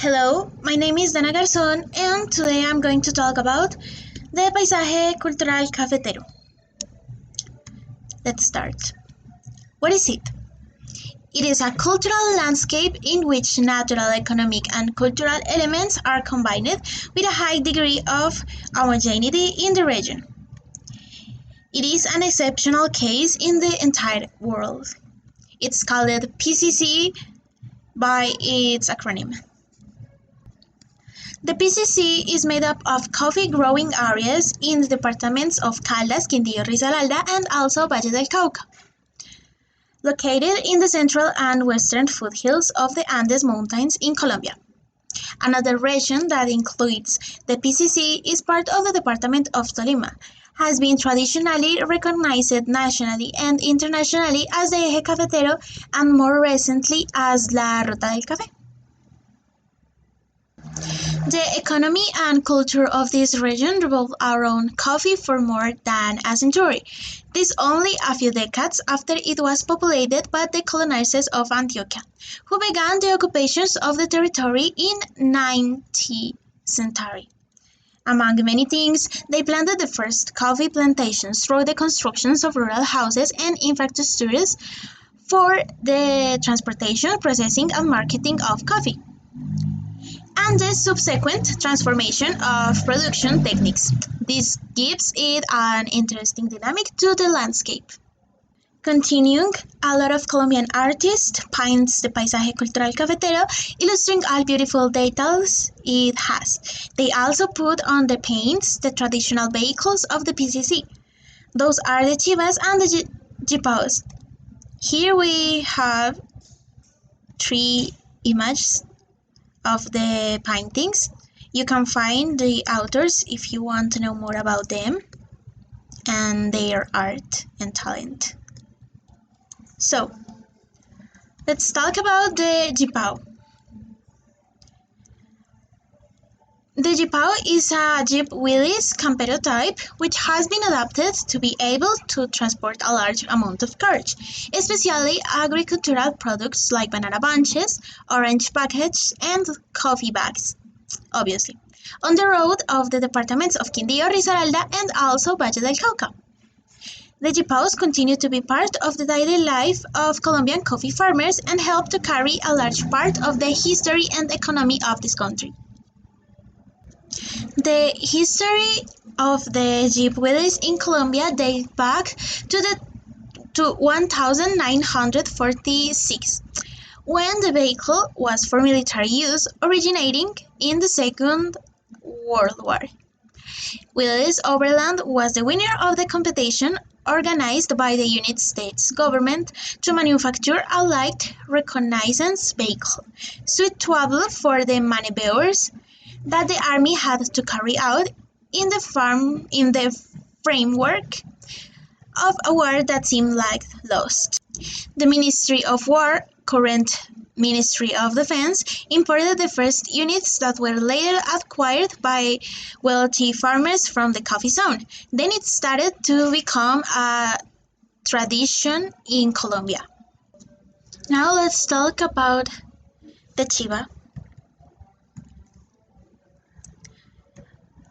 Hello, my name is Dana Garzón and today I'm going to talk about the paisaje cultural cafetero. Let's start. What is it? It is a cultural landscape in which natural, economic, and cultural elements are combined with a high degree of homogeneity in the region. It is an exceptional case in the entire world. It's called PCC by its acronym. The PCC is made up of coffee growing areas in the departments of Caldas, Quindío, Risaralda, and also Valle del Cauca. Located in the central and western foothills of the Andes Mountains in Colombia. Another region that includes the PCC is part of the department of Tolima, has been traditionally recognized nationally and internationally as the Eje Cafetero and more recently as La Ruta del Café. The economy and culture of this region revolve around coffee for more than a century. This only a few decades after it was populated by the colonizers of Antioquia, who began the occupations of the territory in 19th century. Among many things, they planted the first coffee plantations through the constructions of rural houses and infrastructures for the transportation, processing, and marketing of coffee, and the subsequent transformation of production techniques. This gives it an interesting dynamic to the landscape. Continuing, a lot of Colombian artists paints the paisaje cultural cafetero, illustrating all beautiful details it has. They also put on the paints the traditional vehicles of the PCC. Those are the chivas and the jipaos. Here we have three images of the paintings. You can find the authors if you want to know more about them and their art and talent. So, let's talk about the jipao. The jipao is a Jeep Willys Campero type which has been adapted to be able to transport a large amount of carriage, especially agricultural products like banana bunches, orange packages, and coffee bags, obviously, on the road of the departments of Quindío, Risaralda, and also Valle del Cauca. The jipaos continue to be part of the daily life of Colombian coffee farmers and help to carry a large part of the history and economy of this country. The history of the Jeep Willys in Colombia dates back to 1946, when the vehicle was for military use, originating in the Second World War. Willys Overland was the winner of the competition organized by the United States government to manufacture a light reconnaissance vehicle, suitable for the maneuvers that the army had to carry out in the framework of a war that seemed like lost. The Ministry of War, current Ministry of Defense, imported the first units that were later acquired by wealthy farmers from the coffee zone. Then it started to become a tradition in Colombia. Now let's talk about the chiva.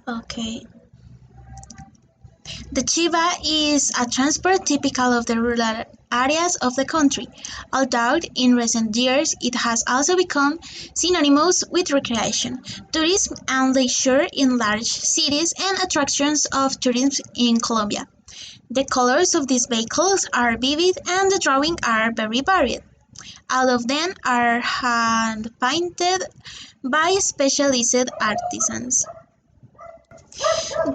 Okay. The chiva is a transport typical of the rural areas of the country, although in recent years it has also become synonymous with recreation, tourism, and leisure in large cities and attractions of tourism in Colombia. The colors of these vehicles are vivid and the drawings are very varied. All of them are hand-painted by specialized artisans.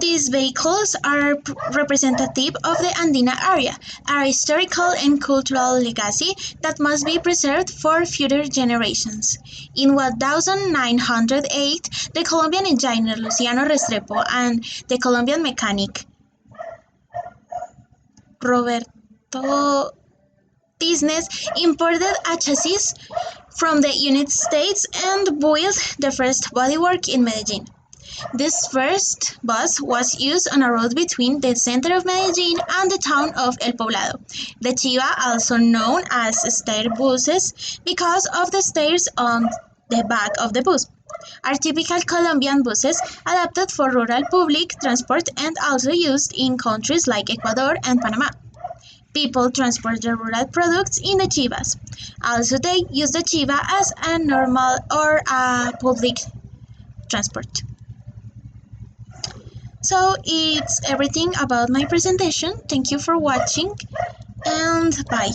These vehicles are representative of the Andina area, a historical and cultural legacy that must be preserved for future generations. In 1908, the Colombian engineer Luciano Restrepo and the Colombian mechanic Roberto Tisnes imported a chassis from the United States and built the first bodywork in Medellin. This first bus was used on a road between the center of Medellin and the town of El Poblado. The chiva, also known as stair buses, because of the stairs on the back of the bus. are typical Colombian buses adapted for rural public transport and also used in countries like Ecuador and Panama. People transport their rural products in the chivas. Also, they use the chiva as a normal or a public transport. So it's everything about my presentation. Thank you for watching and bye.